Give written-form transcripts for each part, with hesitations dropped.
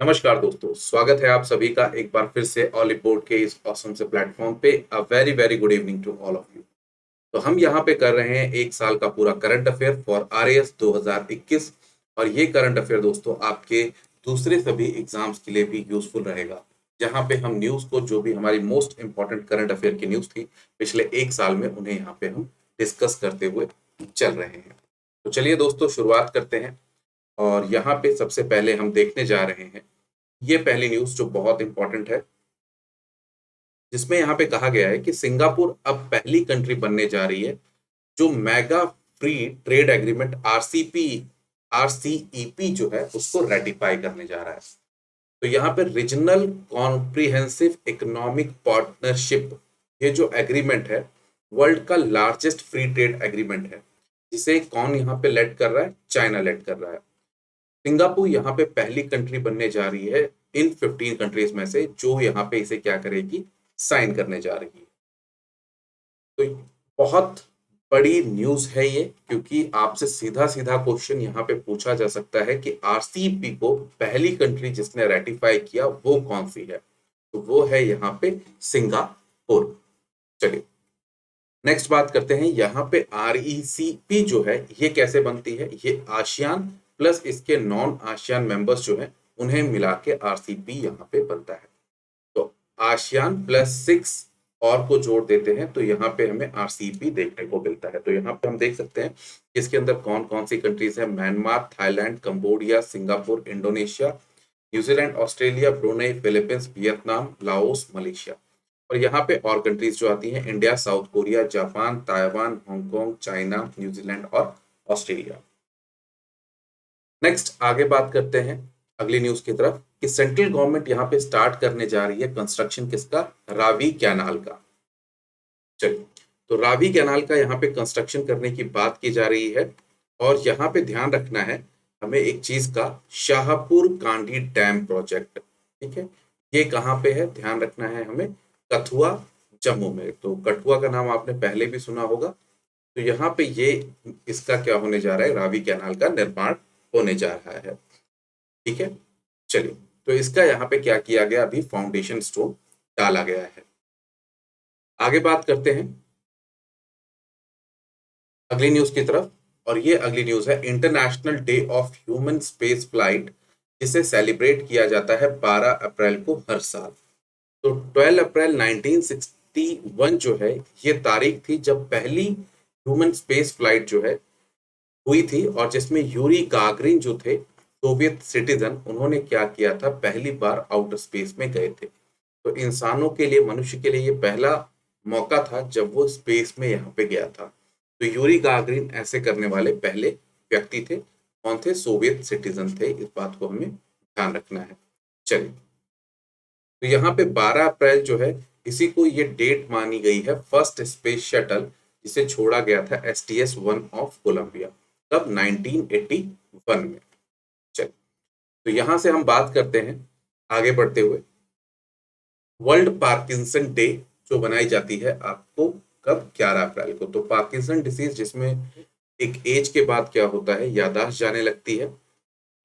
नमस्कार दोस्तों, स्वागत है आप सभी का एक बार फिर से ऑल रिपोर्ट के इस ऑसम से प्लेटफॉर्म पे। A very very good evening to all of you. तो हम यहाँ पे कर रहे हैं एक साल का पूरा करंट अफेयर फॉर आरएएस 2021। और ये करंट अफेयर दोस्तों आपके दूसरे सभी एग्जाम्स के लिए भी यूजफुल रहेगा, जहाँ पे हम न्यूज़ को, जो भी हमारी मोस्ट इंपॉर्टेंट करंट अफेयर की न्यूज़ थी पिछले एक साल में, उन्हें यहाँ पे हम डिस्कस करते हुए चल रहे हैं। तो चलिए दोस्तों, शुरुआत करते हैं। और यहाँ पे सबसे पहले हम देखने जा रहे हैं ये पहली न्यूज जो बहुत इंपॉर्टेंट है, जिसमें यहाँ पे कहा गया है कि सिंगापुर अब पहली कंट्री बनने जा रही है जो mega free trade agreement RCEP जो है उसको रेटिफाई करने जा रहा है। तो यहाँ पे रीजनल कॉम्प्रिहेंसिव इकोनॉमिक पार्टनरशिप, ये जो एग्रीमेंट है वर्ल्ड का लार्जेस्ट फ्री ट्रेड एग्रीमेंट है, जिसे कौन यहाँ पे लेड कर रहा है? चाइना लेड कर रहा है। सिंगापुर यहाँ पे पहली कंट्री बनने जा रही है इन 15 कंट्रीज में से जो यहाँ पे इसे क्या करेगी? साइन करने जा रही है। तो बहुत बड़ी न्यूज है ये, क्योंकि आपसे सीधा सीधा क्वेश्चन यहाँ पे पूछा जा सकता है कि आरसीईपी को पहली कंट्री जिसने रेटिफाई किया वो कौन सी है? तो वो है यहाँ पे सिंगापुर। चलिए नेक्स्ट बात करते हैं। यहाँ पे आरईसीपी जो है ये कैसे बनती है? ये आसियान प्लस इसके नॉन आसियान मेंबर्स जो है उन्हें मिला के आरसीपी यहाँ पे बनता है। तो आसियान प्लस 6 और को जोड़ देते हैं तो यहाँ पे हमें आरसीपी देखने को मिलता है। तो यहाँ पे हम देख सकते हैं इसके अंदर कौन कौन सी कंट्रीज है। Myanmar, Thailand, Cambodia, Singapore, Indonesia, New Zealand, Australia, Brunei, Philippines, Vietnam, Laos, Malaysia. और यहाँ पे और कंट्रीज जो आती हैं India, south Korea, Japan, Taiwan, Hong Kong, China, New Zealand और ऑस्ट्रेलिया। नेक्स्ट आगे बात करते हैं अगली न्यूज की तरफ कि सेंट्रल गवर्नमेंट यहाँ पे स्टार्ट करने जा रही है कंस्ट्रक्शन किसका? रावी कैनाल का। चलिए, तो रावी कैनाल का यहाँ पे कंस्ट्रक्शन करने की बात की जा रही है। और यहाँ पे ध्यान रखना है हमें एक चीज का, शाहपुर कांडी डैम प्रोजेक्ट। ठीक है, ये कहाँ पे है ध्यान रखना है हमें? कथुआ, जम्मू में। तो कठुआ का नाम आपने पहले भी सुना होगा। तो यहाँ पे ये इसका क्या होने जा रहा है? रावी कैनाल का निर्माण होने जा रहा है। ठीक है, चलिए, तो इसका यहाँ पे क्या किया गया? अभी फाउंडेशन स्टोन डाला गया है। आगे बात करते हैं अगली न्यूज की तरफ। और ये अगली न्यूज है international day of human space flight, जिसे सेलिब्रेट किया जाता है 12 अप्रैल को हर साल। तो 12 अप्रैल 1961 जो है ये तारीख थी जब पहली ह्यूमन स्पेस फ्लाइट जो है हुई थी, और जिसमें यूरी गागरिन जो थे सोवियत सिटीजन, उन्होंने क्या किया था? पहली बार आउटर स्पेस में गए थे। तो इंसानों के लिए, मनुष्य के लिए ये पहला मौका था जब वो स्पेस में यहाँ पे गया था। तो यूरी गागरिन ऐसे करने वाले पहले व्यक्ति थे। कौन थे? सोवियत सिटीजन थे। इस बात को हमें ध्यान रखना है। चलिए, तो यहाँ पे 12 अप्रैल जो है इसी को ये डेट मानी गई है फर्स्ट स्पेस शटल जिसे छोड़ा गया था STS-1 ऑफ कोलंबिया, तब 1981 में। चलिए, तो यहाँ से हम बात करते हैं आगे बढ़ते हुए वर्ल्ड पार्किंसन डे जो बनाई जाती है आपको कब? 11 अप्रैल को। तो पार्किंसन डिसीज, जिसमें एक एज के बाद क्या होता है? याददाश्त जाने लगती है,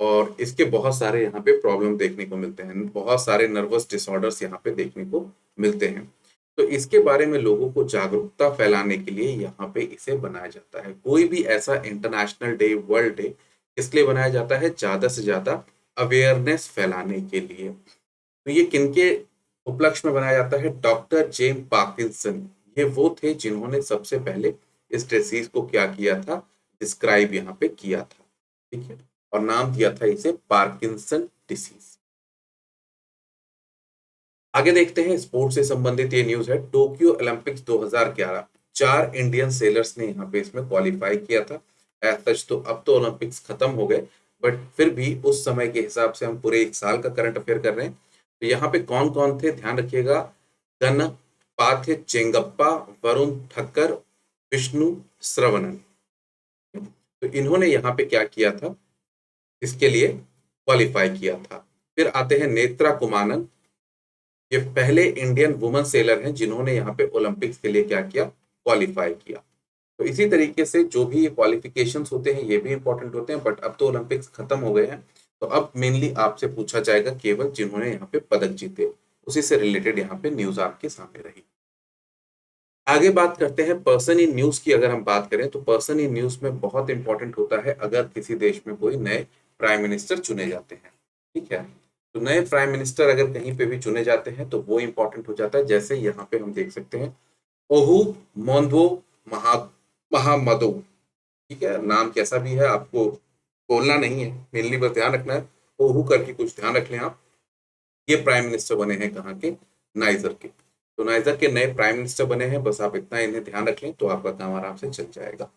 और इसके बहुत सारे यहाँ पे प्रॉब्लम देखने को मिलते हैं, बहुत सारे नर्वस डिसऑर्डर्स यहाँ पे देखने को मिलते हैं। तो इसके बारे में लोगों को जागरूकता फैलाने के लिए यहाँ पे इसे बनाया जाता है। कोई भी ऐसा इंटरनेशनल डे, वर्ल्ड डे किस लिए बनाया जाता है? ज्यादा से ज्यादा अवेयरनेस फैलाने के लिए। तो ये किनके उपलक्ष्य में बनाया जाता है? डॉक्टर जेम्स पार्किंसन, ये वो थे जिन्होंने सबसे पहले इस डिसीज को क्या किया था? डिस्क्राइब यहाँ पे किया था। ठीक है, और नाम दिया था इसे पार्किंसन डिसीज। आगे देखते हैं स्पोर्ट्स से संबंधित ये न्यूज है। टोक्यो ओलंपिक्स 2011, 4 इंडियन सेलर्स ने यहाँ पे इसमें क्वालिफाई किया था। एज सच तो अब तो ओलंपिक्स खत्म हो गए, बट फिर भी उस समय के हिसाब से हम पूरे एक साल का करंट अफेयर कर रहे हैं। तो यहाँ पे कौन कौन थे ध्यान रखिएगा? गणपाथ चेंगप्पा, वरुण ठक्कर, विष्णु श्रवणन। तो इन्होंने यहाँ पे क्या किया था? इसके लिए क्वालिफाई किया था। फिर आते हैं नेत्रा कुमानन, ये पहले इंडियन वुमन सेलर हैं जिन्होंने यहाँ पे ओलंपिक्स के लिए क्या किया? क्वालिफाई किया। तो इसी तरीके से जो भी ये क्वालिफिकेशंस होते हैं ये भी इंपॉर्टेंट होते हैं, बट अब तो ओलंपिक्स खत्म हो गए हैं। तो अब मेनली आपसे पूछा जाएगा केवल जिन्होंने यहाँ पे पदक जीते, उसी से रिलेटेड यहाँ पे न्यूज आपके सामने रही। आगे बात करते हैं पर्सन इन न्यूज की। अगर हम बात करें तो पर्सन इन न्यूज में बहुत इंपॉर्टेंट होता है अगर किसी देश में कोई नए प्राइम मिनिस्टर चुने जाते हैं, ठीक है। तो नए प्राइम मिनिस्टर अगर कहीं पे भी चुने जाते हैं तो वो इंपॉर्टेंट हो जाता है। जैसे यहाँ पे हम देख सकते हैं ओहू मोन्धो महा महामदो, ठीक है। नाम कैसा भी है आपको बोलना नहीं है, मेनली बस ध्यान रखना है ओहू करके कुछ ध्यान रख लें आप। ये प्राइम मिनिस्टर बने हैं कहाँ के, नाइजर के। तो नाइजर के नए प्राइम मिनिस्टर बने हैं, बस आप इतना इन्हें ध्यान रख लें तो आपका काम आराम से चल जाएगा।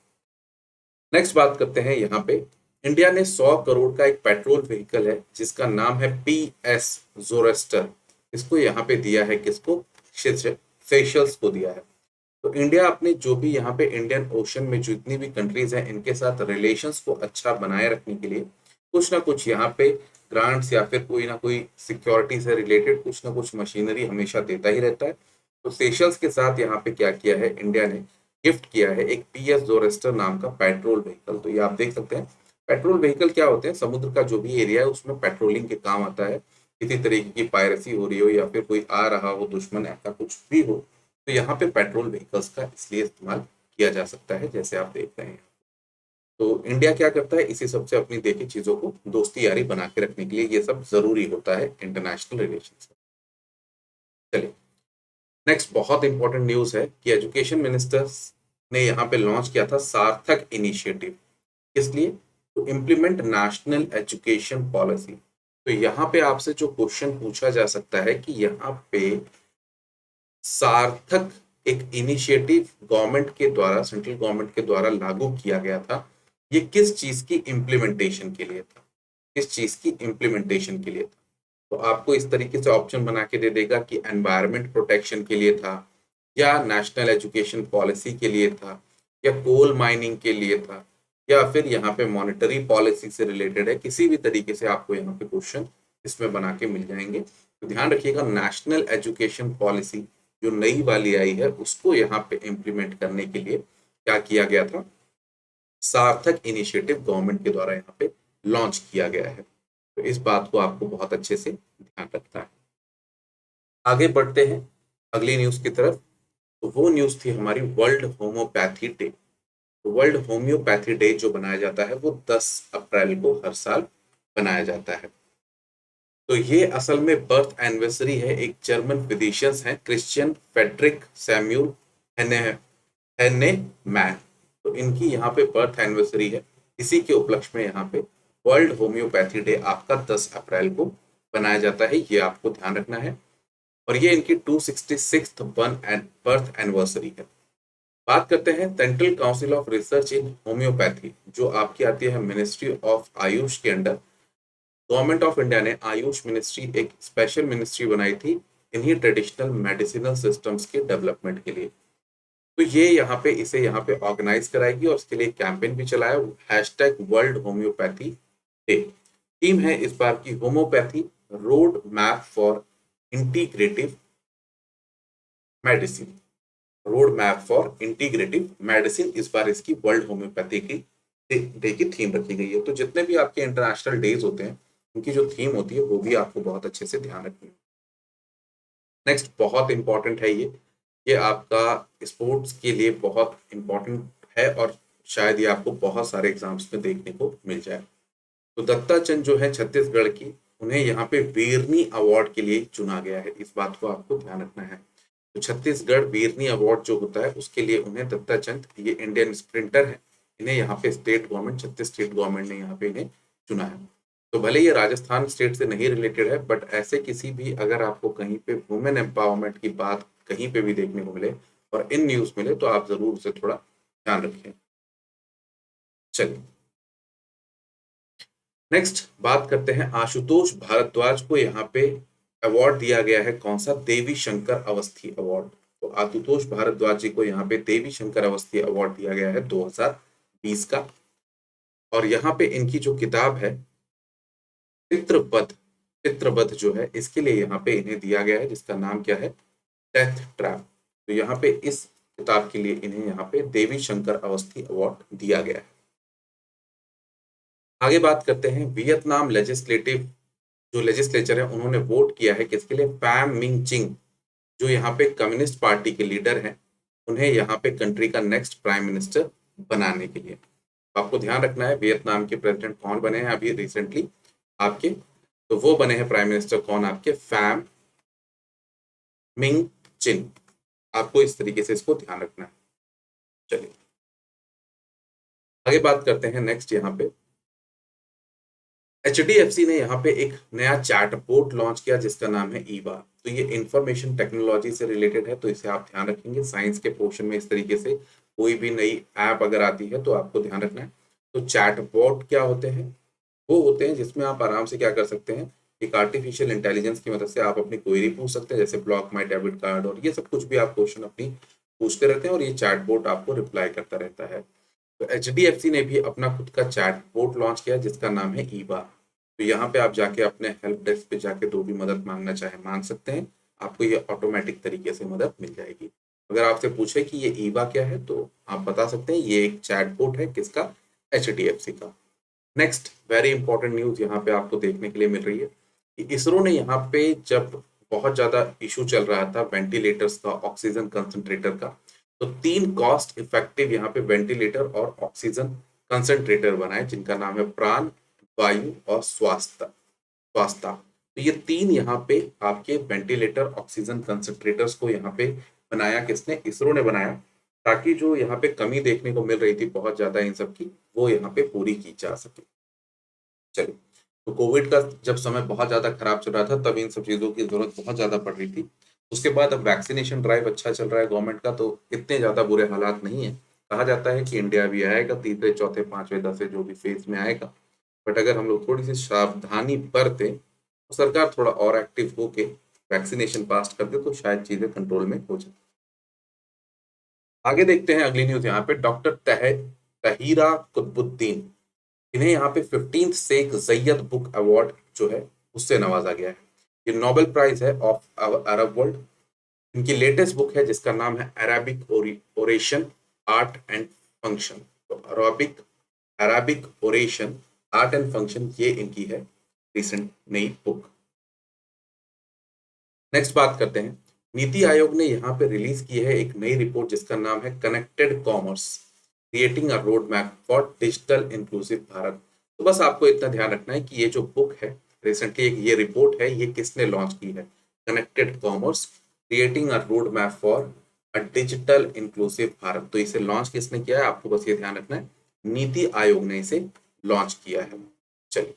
नेक्स्ट बात करते हैं यहाँ पे, इंडिया ने 100 करोड़ का एक पेट्रोल व्हीकल है जिसका नाम है PS जोरेस्टर। इसको यहाँ पे दिया है किसको, सेशल्स को दिया है। तो इंडिया अपने जो भी यहाँ पे इंडियन ओशन में जितनी भी कंट्रीज हैं इनके साथ रिलेशंस को अच्छा बनाए रखने के लिए कुछ ना कुछ यहाँ पे ग्रांट्स या फिर कोई ना कोई सिक्योरिटी से रिलेटेड कुछ ना कुछ मशीनरी हमेशा देता ही रहता है। तो सेशल्स के साथ यहाँ पे क्या किया है इंडिया ने, गिफ्ट किया है एक PS जोरेस्टर नाम का पेट्रोल व्हीकल। तो ये आप देख सकते हैं पेट्रोल व्हीकल क्या होते हैं, समुद्र का जो भी एरिया है उसमें पेट्रोलिंग के काम आता है। किसी तरीके की पायरेसी हो रही हो या फिर कोई आ रहा हो दुश्मन, ऐसा कुछ भी हो तो यहाँ पे पेट्रोल व्हीकल्स का इसलिए इस्तेमाल किया जा सकता है जैसे आप देख रहे हैं। तो इंडिया क्या करता है, इसी सबसे अपनी देखी चीजों को दोस्ती यारी बना के रखने के लिए ये सब जरूरी होता है इंटरनेशनल रिलेशन। चलिए नेक्स्ट बहुत इंपॉर्टेंट न्यूज है कि एजुकेशन मिनिस्टर्स ने यहाँ पे लॉन्च किया था सार्थक इनिशिएटिव। किस लिए, to implement national education policy. तो यहाँ पे आपसे जो क्वेश्चन पूछा जा सकता है कि यहाँ पे सार्थक एक इनिशिएटिव गवर्नमेंट के द्वारा, सेंट्रल गवर्नमेंट के द्वारा लागू किया गया था, ये किस चीज की इम्प्लीमेंटेशन के लिए था, किस चीज की इम्प्लीमेंटेशन के लिए था। तो आपको इस तरीके से ऑप्शन बना के दे देगा कि एनवायरमेंट प्रोटेक्शन के लिए था, या नेशनल एजुकेशन पॉलिसी के लिए था, या कोल माइनिंग के लिए था, या फिर यहाँ पे मॉनेटरी पॉलिसी से रिलेटेड है। किसी भी तरीके से आपको यहाँ पे क्वेश्चन इसमें बना के मिल जाएंगे। तो ध्यान रखिएगा नेशनल एजुकेशन पॉलिसी जो नई वाली आई है उसको यहाँ पे इम्प्लीमेंट करने के लिए क्या किया गया था, सार्थक इनिशिएटिव गवर्नमेंट के द्वारा यहाँ पे लॉन्च किया गया है। तो इस बात को आपको बहुत अच्छे से ध्यान रखना है। आगे बढ़ते हैं अगली न्यूज की तरफ। तो वो न्यूज थी हमारी वर्ल्ड होम्योपैथी डे। तो वर्ल्ड होम्योपैथी डे जो बनाया जाता है वो 10 अप्रैल को हर साल बनाया जाता है। तो ये असल में बर्थ एनिवर्सरी है, एक जर्मन फिजिशियंस हैं क्रिश्चियन फेडरिक सैम्यूल हैने मैन। तो इनकी यहाँ पे बर्थ एनिवर्सरी है, इसी के उपलक्ष्य में यहाँ पे वर्ल्ड होम्योपैथी डे आपका 10 अप्रैल को बनाया जाता है, ये आपको ध्यान रखना है। और ये इनकी 266th बर्थ एनिवर्सरी है। बात करते हैं central council of research in homeopathy जो आपकी आती है मिनिस्ट्री ऑफ आयुष के अंडर। गवर्नमेंट ऑफ इंडिया ने आयुष मिनिस्ट्री एक स्पेशल मिनिस्ट्री बनाई थी इन्हीं ट्रेडिशनल मेडिसिनल सिस्टम्स के डेवलपमेंट के लिए। तो ये यहाँ पे इसे यहाँ पे ऑर्गेनाइज कराएगी और उसके लिए कैंपेन भी चलाया, hashtag world homeopathy day. Theme है इस बार की homeopathy road map for integrative medicine. Road map for integrative medicine इस बार इसकी वर्ल्ड होम्योपैथी की डे की थीम रखी गई है। तो जितने भी आपके इंटरनेशनल डेज होते हैं उनकी जो थीम होती है वो भी आपको बहुत अच्छे से ध्यान रखनी है। नेक्स्ट बहुत इंपॉर्टेंट है ये आपका स्पोर्ट्स के लिए बहुत इंपॉर्टेंट है और शायद ये आपको बहुत सारे एग्जाम्स में देखने को मिल जाए। तो दत्ता चंद जो है छत्तीसगढ़ की, उन्हें यहाँ पे वीरनी अवार्ड के लिए चुना गया है, इस बात को आपको ध्यान रखना है। तो छत्तीसगढ़ वीरनी अवार्ड जो होता है उसके लिए उन्हें दत्ता चंद, ये इंडियन स्प्रिंटर है, इन्हें यहाँ पे स्टेट गवर्नमेंट, छत्तीस स्टेट गवर्नमेंट ने यहाँ पे इन्हें चुना है। तो भले ये राजस्थान स्टेट से नहीं रिलेटेड है बट ऐसे किसी भी अगर आपको कहीं पे वुमेन एम्पावरमेंट की बात कहीं पे भी देखने को मिले और इन न्यूज मिले तो आप जरूर उसे थोड़ा ध्यान रखें। चलिए नेक्स्ट बात करते हैं, आशुतोष भारद्वाज को यहाँ पे अवार्ड दिया गया है, कौन सा, देवी शंकर अवस्थी अवार्ड। तो आशुतोष भारद्वाज जी को यहाँ पे देवी शंकर अवस्थी अवार्ड दिया गया है 2020 का। और यहाँ पे इनकी जो किताब है पितृवध, पितृवध जो है इसके लिए यहाँ पे इन्हें दिया गया है जिसका नाम क्या है, डेथ ट्रैप। तो यहाँ पे इस किताब के लिए इन्हें यहाँ पे देवी शंकर अवस्थी अवार्ड दिया गया है। आगे बात करते हैं, वियतनाम लेजिस्लेटिव जो लेजिस्लेचर है उन्होंने वोट किया है किसके लिए, फैम मिंग चिंग, जो यहाँ पे कम्युनिस्ट पार्टी के लीडर हैं, उन्हें यहाँ पे कंट्री का नेक्स्ट प्राइम मिनिस्टर बनाने के लिए। तो आपको ध्यान रखना है वियतनाम के प्रेसिडेंट कौन बने हैं अभी रिसेंटली आपके, तो वो बने हैं प्राइम मिनिस्टर कौन आपके, फैम मिंग चिन। आपको इस तरीके से इसको ध्यान रखना है। चलिए आगे बात करते हैं नेक्स्ट यहाँ पे, HDFC ने यहाँ पे एक नया चैटबॉट लॉन्च किया जिसका नाम है ईवा। तो ये इंफॉर्मेशन टेक्नोलॉजी से रिलेटेड है, तो इसे आप ध्यान रखेंगे साइंस के पोर्शन में। इस तरीके से कोई भी नई ऐप अगर आती है तो आपको ध्यान रखना है। तो चैटबॉट क्या होते हैं, वो होते हैं जिसमें आप आराम से क्या कर सकते हैं, एक आर्टिफिशियल इंटेलिजेंस की मदद से आप अपनी क्वेरी पूछ सकते हैं, जैसे ब्लॉक माई डेबिट कार्ड और ये सब कुछ भी आप क्वेश्चन अपनी पूछते रहते हैं और ये चैटबॉट आपको रिप्लाई करता रहता है। तो HDFC ने भी अपना खुद का चैटबॉट लॉन्च किया जिसका नाम है ईवा। तो यहाँ पे आप जाके अपने हेल्प डेस्क पे जाके जो भी मदद मांगना चाहे मांग सकते हैं, आपको ये ऑटोमेटिक तरीके से मदद मिल जाएगी। अगर आपसे पूछे कि ये ईवा क्या है तो आप बता सकते हैं ये एक चैटबॉट है किसका, HDFC का। नेक्स्ट वेरी इंपॉर्टेंट न्यूज यहाँ पे आपको देखने के लिए मिल रही है कि इसरो ने यहाँ पे जब बहुत ज्यादा इशू चल रहा था वेंटिलेटर्स का, ऑक्सीजन कंसंट्रेटर का, तो 3 कॉस्ट इफेक्टिव यहाँ पे वेंटिलेटर और ऑक्सीजन कंसंट्रेटर बनाए जिनका नाम है प्राण, वायु और स्वास्थ्य। तो ये 3 यहाँ पे आपके वेंटिलेटर ऑक्सीजन कंसंट्रेटर्स को यहाँ पे बनाया किसने, इसरो ने बनाया, ताकि जो यहाँ पे कमी देखने को मिल रही थी बहुत ज्यादा इन सब की, वो यहाँ पे पूरी की जा सके। चलिए, तो कोविड का जब समय बहुत ज्यादा खराब चल रहा था तब इन सब चीजों की जरूरत बहुत ज्यादा पड़ रही थी। उसके बाद अब वैक्सीनेशन ड्राइव अच्छा चल रहा है गवर्नमेंट का, तो इतने ज्यादा बुरे हालात नहीं है। कहा जाता है कि इंडिया भी आएगा तीसरे चौथे पांचवें 10वें जो भी फेज में आएगा, बट अगर हम लोग थोड़ी सी सावधानी बरतें तो सरकार थोड़ा और एक्टिव होके वैक्सीनेशन पास कर दे तो शायद चीजें कंट्रोल में हो जाए। आगे देखते हैं अगली न्यूज यहाँ पे, डॉक्टर तहीरा कुतुबुद्दीन, इन्हें यहाँ पे 15th Sheikh Zayed book award जो है उससे नवाजा गया है। ये नोबेल प्राइज है ऑफ अरब वर्ल्ड। इनकी लेटेस्ट बुक है जिसका नाम है Arabic oration art and function. तो Arabic oration art and function, ये इनकी है रिसेंट नई बुक। नेक्स्ट बात करते हैं, नीति आयोग ने यहाँ पे रिलीज की है एक नई रिपोर्ट जिसका नाम है connected commerce creating a road map for digital inclusive Bharat. तो बस आपको इतना ध्यान रखना है कि ये जो बुक है रिसेंटली एक ये रिपोर्ट है, ये किसने लॉन्च की है, connected commerce creating a road map for a digital inclusive Bharat. तो इसे लॉन्च किसने किया है, आपको बस ये ध्यान रखना है, नीति आयोग ने इसे लॉन्च किया है। चलिए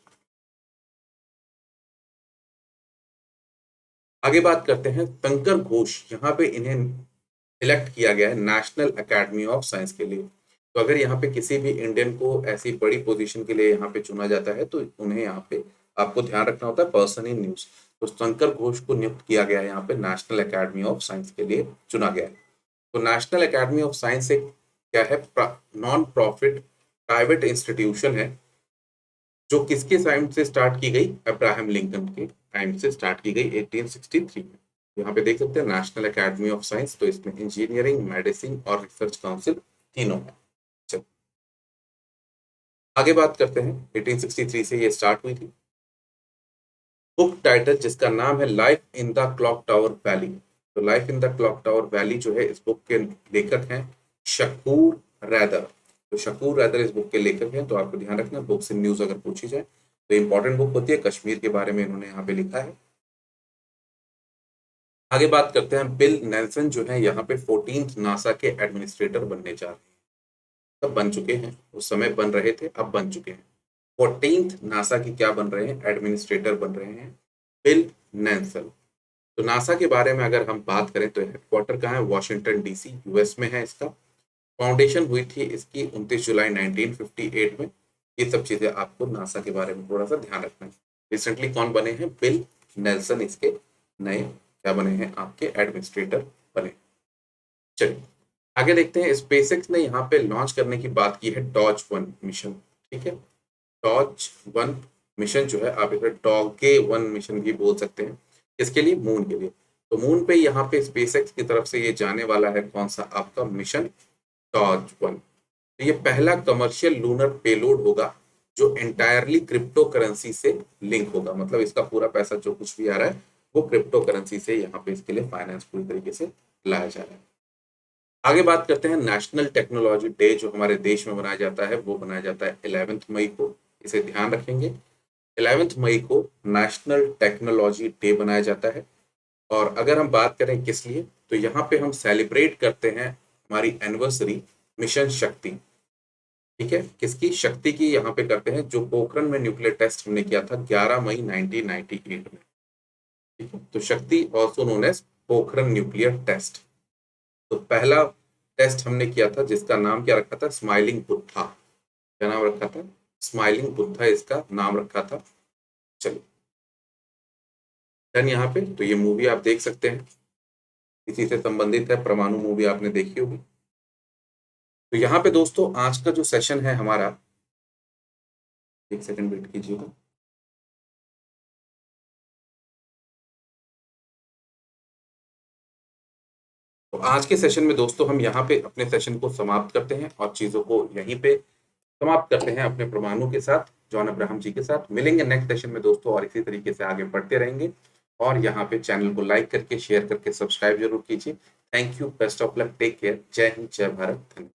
आगे बात करते हैं, शंकर घोष, यहाँ पे इन्हें इलेक्ट किया गया है नेशनल एकेडमी ऑफ साइंस के लिए। तो अगर यहाँ पे किसी भी इंडियन को ऐसी बड़ी पोजीशन के लिए यहाँ पे चुना जाता है तो उन्हें यहाँ पे आपको ध्यान रखना होता है पर्सन इन न्यूज। तो शंकर घोष को नियुक्त किया गया है यहाँ पे नेशनल एकेडमी ऑफ साइंस के लिए चुना गया है। तो नेशनल एकेडमी ऑफ साइंस एक क्या है, नॉन प्रॉफिट प्राइवेट इंस्टीट्यूशन है जो किसके टाइम से स्टार्ट की गई, अब्राहम लिंकन के टाइम से स्टार्ट की गई 1863 में। यहाँ पे देख सकते हैं नेशनल एकेडमी ऑफ साइंस, तो इसमें इंजीनियरिंग, मेडिसिन और रिसर्च काउंसिल तीनों है। चलो आगे बात करते हैं, 1863 से ये स्टार्ट हुई थी। बुक टाइटल जिसका नाम है life in the clock tower valley. तो life in the clock tower valley जो है इस बुक के लेखक हैं शकूर रैदर। तो शकूर रैदर इस बुक के लेखक हैं। तो आपको ध्यान रखना बुक से न्यूज अगर पूछी जाए तो इंपॉर्टेंट बुक होती है, कश्मीर के बारे में इन्होंने यहाँ पे लिखा है। आगे बात करते हैं, बिल नेल्सन जो है यहाँ पे 14th नासा के एडमिनिस्ट्रेटर बनने जा रहे हैं। तब बन चुके हैं, उस समय बन रहे थे, अब बन चुके हैं। 14th नासा के क्या बन रहे हैं, एडमिनिस्ट्रेटर बन रहे हैं बिल नेल्सन। तो नासा के बारे में अगर हम बात करें तो हेडक्वार्टर कहाँ है, वॉशिंगटन डीसी यूएस में है इसका। फाउंडेशन हुई थी इसकी 29 जुलाई 1958 में। ये सब चीजें आपको नासा के बारे में थोड़ा सा ध्यान रखना है। रिसेंटली कौन बने हैं, बिल नेल्सन इसके नए क्या बने हैं, आपके एडमिनिस्ट्रेटर बने। चलिए आगे देखते हैं, स्पेसएक्स ने यहाँ पे लॉन्च करने की बात की है डॉज 1 मिशन। ठीक है, डॉज 1 मिशन जो है आप इसे डॉगे 1 मिशन भी बोल सकते हैं। इसके लिए मून के लिए, तो मून पे यहाँ पे स्पेसएक्स की तरफ से ये जाने वाला है कौन सा आपका मिशन, डॉज 1। तो ये पहला कमर्शियल लूनर पेलोड होगा जो एंटायरली क्रिप्टो करेंसी से लिंक होगा, मतलब इसका पूरा पैसा जो कुछ भी आ रहा है वो क्रिप्टो करेंसी से यहाँ पे इसके लिए फाइनेंस पूरी तरीके से लाया जा रहा है। आगे बात करते हैं नेशनल टेक्नोलॉजी डे जो हमारे देश में मनाया जाता है, वो मनाया जाता है 11 मई को। इसे ध्यान रखेंगे, 11 मई को नेशनल टेक्नोलॉजी डे मनाया जाता है। और अगर हम बात करें किस लिए, तो यहाँ पे हम सेलिब्रेट करते हैं हमारी एनिवर्सरी मिशन शक्ति, ठीक है, किसकी, शक्ति की यहाँ पे करते हैं, जो पोखरण में न्यूक्लियर टेस्ट हमने किया था 11 मई 1998 में, ठीक है। तो Shakti also known as Pokhran nuclear test. तो पहला टेस्ट हमने किया था जिसका नाम क्या रखा था, स्माइलिंग बुद्धा। क्या नाम रखा था, स्माइलिंग बुद्धा इसका नाम रखा था। चलिए डन। यहाँ पे तो ये मूवी आप देख सकते हैं, इसी से संबंधित है, परमाणु मूवी आपने देखी होगी। तो यहाँ पे दोस्तों आज का जो सेशन है हमारा, एक सेकंड वेट कीजिएगा। तो आज के सेशन में दोस्तों हम यहाँ पे अपने सेशन को समाप्त करते हैं और चीजों को यहीं पे समाप्त करते हैं अपने परमाणु के साथ, जॉन अब्राहम जी के साथ। मिलेंगे नेक्स्ट सेशन में दोस्तों और इसी तरीके से आगे बढ़ते रहेंगे। और यहाँ पे चैनल को लाइक करके, शेयर करके, सब्सक्राइब जरूर कीजिए। Thank you, best of luck, take care, जय हिंद, जय भारत, धन्यवाद।